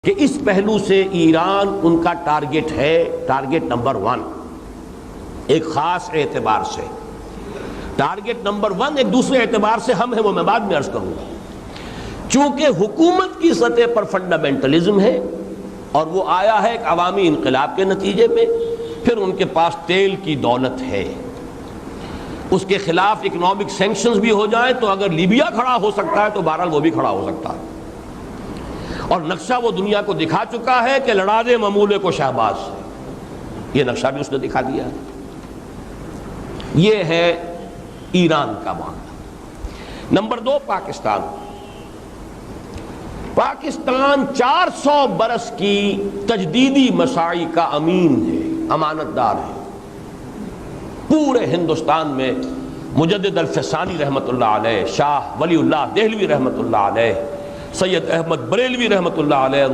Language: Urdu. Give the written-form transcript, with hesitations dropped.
کہ اس پہلو سے ایران ان کا ٹارگٹ ہے، ٹارگٹ نمبر 1 ایک خاص اعتبار سے۔ ٹارگٹ نمبر 1 ایک دوسرے اعتبار سے ہم ہیں، وہ میں بعد میں عرض کروں گا۔ چونکہ حکومت کی سطح پر فنڈامنٹلزم ہے اور وہ آیا ہے ایک عوامی انقلاب کے نتیجے میں، پھر ان کے پاس تیل کی دولت ہے، اس کے خلاف اکنامک سینکشنز بھی ہو جائیں تو اگر لیبیا کھڑا ہو سکتا ہے تو بہرحال وہ بھی کھڑا ہو سکتا ہے، اور نقشہ وہ دنیا کو دکھا چکا ہے کہ لڑا دے ممولے کو شہباز سے، یہ نقشہ بھی اس نے دکھا دیا ہے۔ یہ ہے ایران کا معاملہ۔ نمبر 2 پاکستان۔ پاکستان 400 برس کی تجدیدی مساعی کا امین ہے، امانت دار ہے۔ پورے ہندوستان میں مجدد الفسانی رحمت اللہ علیہ، شاہ ولی اللہ دہلوی رحمت اللہ علیہ، سید احمد بریلوی رحمت اللہ علیہ،